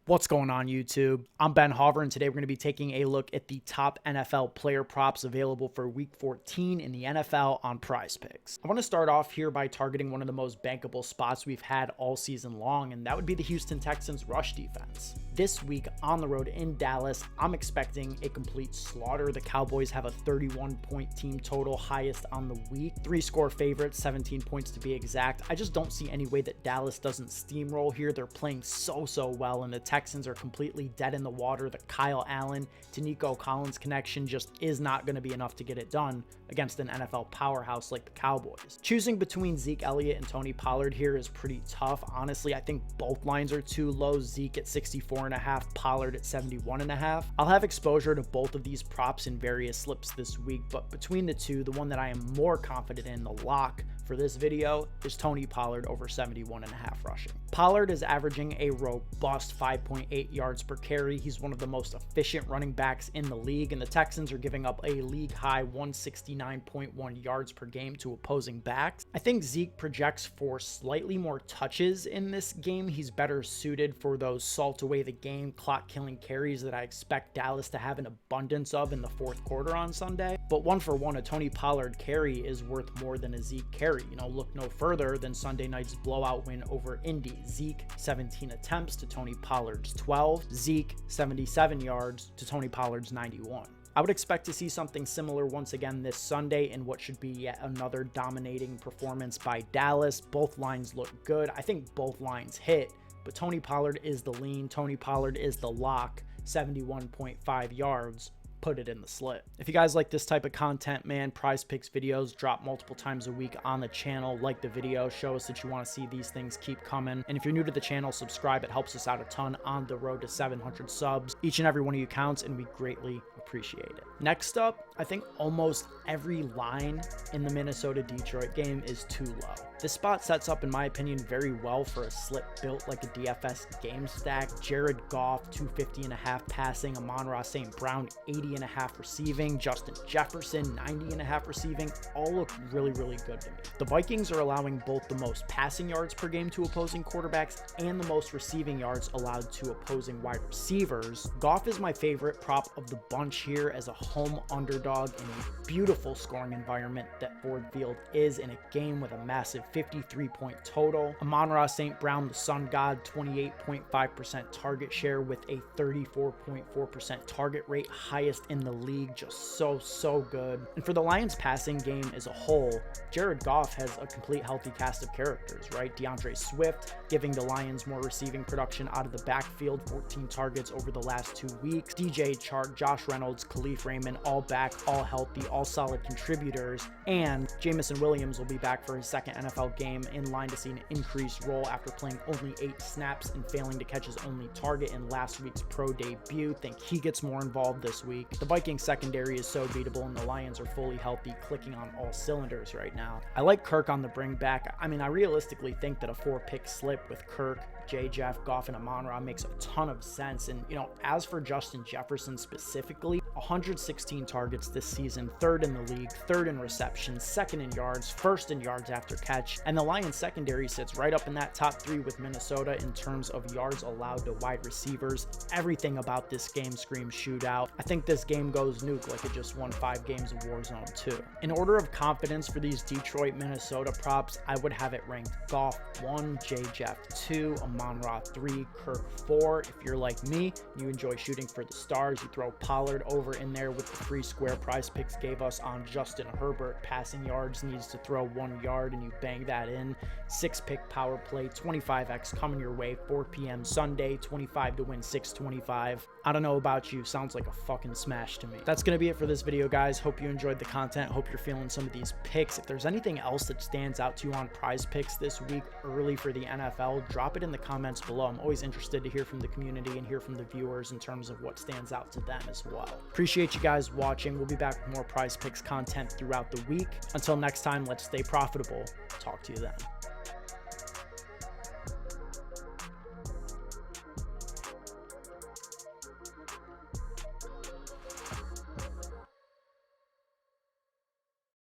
What's going on, YouTube? I'm Ben Hover, and today we're going to be taking a look at the top NFL player props available for Week 14 in the NFL on Prizepicks. I want to start off here by targeting one of the most bankable spots we've had all season long, and that would be the Houston Texans rush defense. This week on the road in Dallas, I'm expecting a complete slaughter. The Cowboys have a 31-point team total, highest on the week. 3-score favorites, 17 points to be exact. I just don't see any way that Dallas doesn't steamroll here. They're playing so well, and the Texans are completely dead in the water. The Kyle Allen to Nico Collins connection just is not going to be enough to get it done against an NFL powerhouse like the Cowboys. Choosing between Zeke Elliott and Tony Pollard here is pretty tough. Honestly, I think both lines are too low. Zeke at 64.5, Pollard at 71.5. I'll have exposure to both of these props in various slips this week, but between the two, the one that I am more confident in, the lock for this video, is Tony Pollard over 71.5 rushing. Pollard is averaging a robust 5.8 yards per carry. He's one of the most efficient running backs in the league, and the Texans are giving up a league high 169.1 yards per game to opposing backs. I think Zeke projects for slightly more touches in this game. He's better suited for those salt away the game, clock killing carries that I expect Dallas to have an abundance of in the fourth quarter on Sunday. But one for one, a Tony Pollard carry is worth more than a Zeke carry. You know, look no further than Sunday night's blowout win over Indy. Zeke 17 attempts to Tony Pollard's 12. Zeke 77 yards to Tony Pollard's 91. I would expect to see something similar once again this Sunday in what should be yet another dominating performance by Dallas. Both lines look good. I think both lines hit, but Tony Pollard is the lean. Tony Pollard is the lock, 71.5 yards. Put it in the slip. If you guys like this type of content, man, Prizepicks videos drop multiple times a week on the channel. Like the video, show us that you want to see these things keep coming. And if you're new to the channel, subscribe. It helps us out a ton on the road to 700 subs. Each and every one of you counts, and we greatly appreciate it. Next up, I think almost every line in the Minnesota-Detroit game is too low. This spot sets up, in my opinion, very well for a slip built like a DFS game stack. Jared Goff, 250.5 passing. Amon-Ra St. Brown, 80.5 receiving. Justin Jefferson, 90.5 receiving. All look really good to me. The Vikings are allowing both the most passing yards per game to opposing quarterbacks and the most receiving yards allowed to opposing wide receivers. Goff is my favorite prop of the bunch here as a home underdog in a beautiful scoring environment that Ford Field is, in a game with a massive 53-point total. Amon-Ra St. Brown, the Sun God, 28.5% target share with a 34.4% target rate, highest in the league. Just so good. And for the Lions passing game as a whole, Jared Goff has a complete healthy cast of characters, right? DeAndre Swift giving the Lions more receiving production out of the backfield, 14 targets over the last 2 weeks. DJ Chark, Josh Reynolds, Khalif Raymond, all back, all healthy, all solid contributors. And Jameson Williams will be back for his second NFL game, in line to see an increased role after playing only 8 snaps and failing to catch his only target in last week's pro debut. Think he gets more involved this week. The Vikings secondary is so beatable, and the Lions are fully healthy, clicking on all cylinders right now. I like Kirk on the bring back. I mean, I realistically think that a 4-pick slip with Kirk, Jeff, Goff, and Amon-Ra makes a ton of sense. And, you know, as for Justin Jefferson specifically, 116 targets this season, 3rd in the league, 3rd in receptions, 2nd in yards, 1st in yards after catch. And the Lions secondary sits right up in that top 3 with Minnesota in terms of yards allowed to wide receivers. Everything about this game screams shootout. I think this game goes nuke like it just won 5 games of Warzone 2. In order of confidence for these Detroit-Minnesota props, I would have it ranked Goff 1, Jeff 2, Amon-Ra 3, Kirk 4. If you're like me, you enjoy shooting for the stars, you throw Pollard over in there with the free square Prizepicks gave us on Justin Herbert. Passing yards, needs to throw 1 yard, and you bang that in. 6-pick power play, 25x coming your way, 4 p.m. Sunday, 25 to win, 625. I don't know about you, sounds like a fucking smash to me. That's gonna be it for this video, guys. Hope you enjoyed the content. Hope you're feeling some of these picks. If there's anything else that stands out to you on Prizepicks this week early for the NFL, drop it in the comments below. I'm always interested to hear from the community and hear from the viewers in terms of what stands out to them as well. Appreciate you guys watching. We'll be back with more Prizepicks content throughout the week. Until next time, let's stay profitable. Talk to you then.